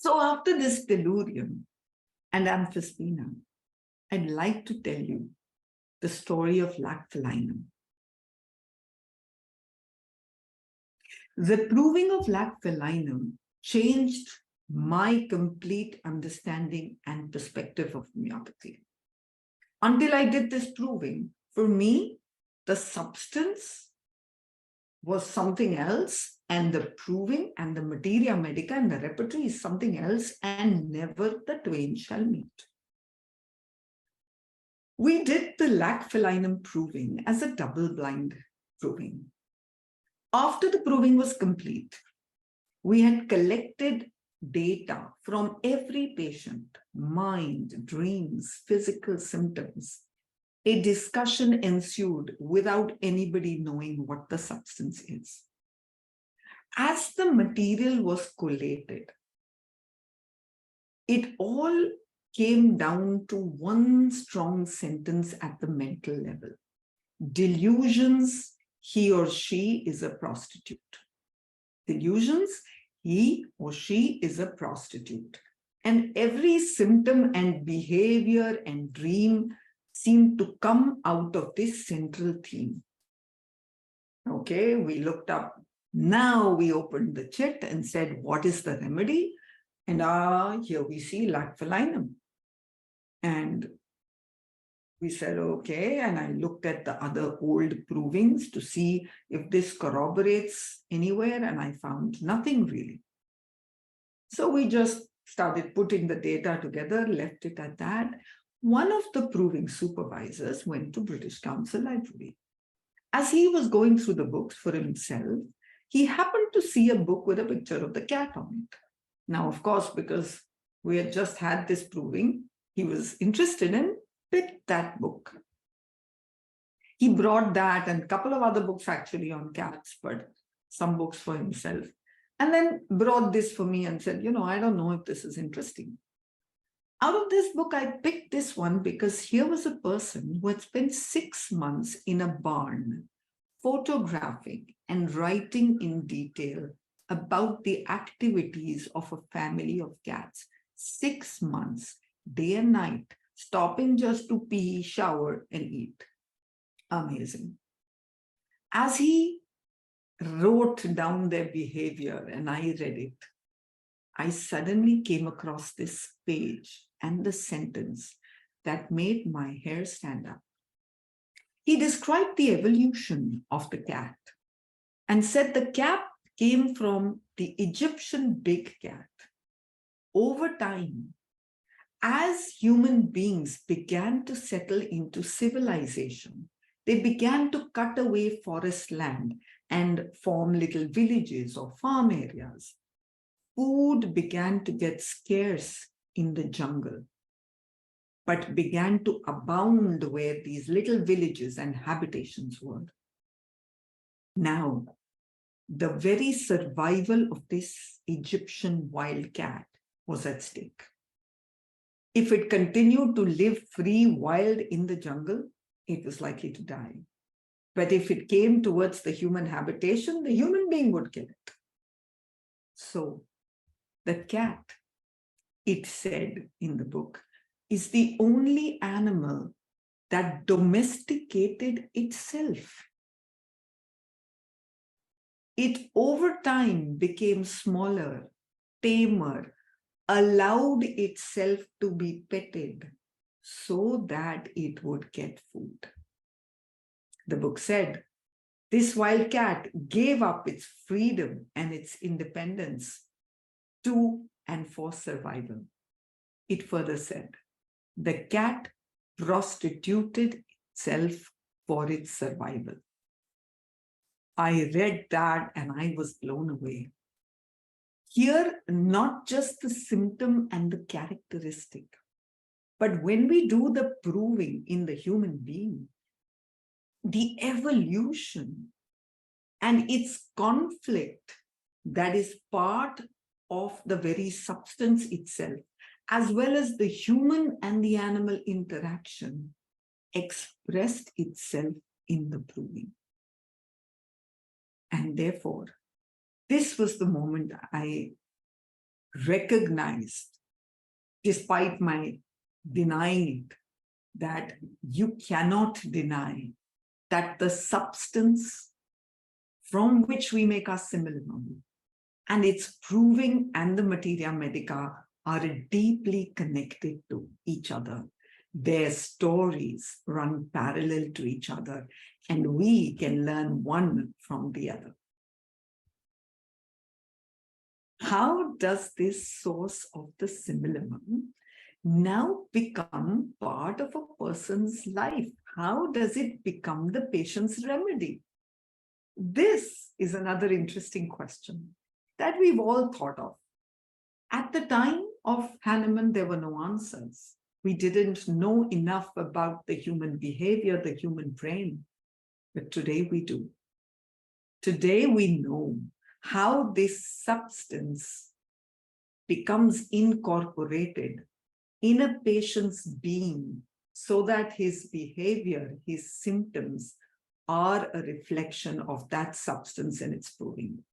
So after this delirium and amphisbaena, I'd like to tell you the story of Lac Felinum. The proving of Lac Felinum changed my complete understanding and perspective of homeopathy. Until I did this proving, for me, the substance was something else, and the proving and the materia medica and the repertory is something else, and never the twain shall meet. We did the Lac Felinum proving as a double-blind proving. After the proving was complete, we had collected data from every patient, mind, dreams, physical symptoms. A discussion ensued without anybody knowing what the substance is. As the material was collated, it all came down to one strong sentence at the mental level. Delusions, he or she is a prostitute. Delusions, he or she is a prostitute. And every symptom and behavior and dream seemed to come out of this central theme. Okay, we looked up. Now we opened the chit and said, what is the remedy? And here we see Lac Felinum. And we said, okay, and I looked at the other old provings to see if this corroborates anywhere, and I found nothing really. So we just started putting the data together, left it at that. One of the proving supervisors went to British Council Library. As he was going through the books for himself, he happened to see a book with a picture of the cat on it. Now, of course, because we had just had this proving, he was interested and picked that book. He brought that and a couple of other books actually on cats, but some books for himself. And then brought this for me and said, I don't know if this is interesting. Out of this book, I picked this one because here was a person who had spent 6 months in a barn, photographing and writing in detail about the activities of a family of cats. 6 months, day and night, stopping just to pee, shower, and eat. Amazing. As he wrote down their behavior and I read it, I suddenly came across this page and the sentence that made my hair stand up. He described the evolution of the cat and said the cat came from the Egyptian big cat. Over time, as human beings began to settle into civilization, they began to cut away forest land and form little villages or farm areas. Food began to get scarce in the jungle, but began to abound where these little villages and habitations were. Now, the very survival of this Egyptian wild cat was at stake. If it continued to live free wild in the jungle, it was likely to die. But if it came towards the human habitation, the human being would kill it. So, the cat, it said in the book, is the only animal that domesticated itself. It over time became smaller, tamer, allowed itself to be petted so that it would get food. The book said, this wild cat gave up its freedom and its independence to and for survival. It further said, the cat prostituted itself for its survival. I read that and I was blown away. Here, not just the symptom and the characteristic, but when we do the proving in the human being, the evolution and its conflict that is part of the very substance itself, as well as the human and the animal interaction, expressed itself in the proving. And therefore, this was the moment I recognized, despite my denying it, that you cannot deny that the substance from which we make our symptom and its proving and the materia medica are deeply connected to each other. Their stories run parallel to each other, and we can learn one from the other. How does this source of the simillimum now become part of a person's life? How does it become the patient's remedy? This is another interesting question that we've all thought of. At the time of Hahnemann, there were no answers. We didn't know enough about the human behavior, the human brain, but today we do. Today we know how this substance becomes incorporated in a patient's being so that his behavior, his symptoms are a reflection of that substance and its proving.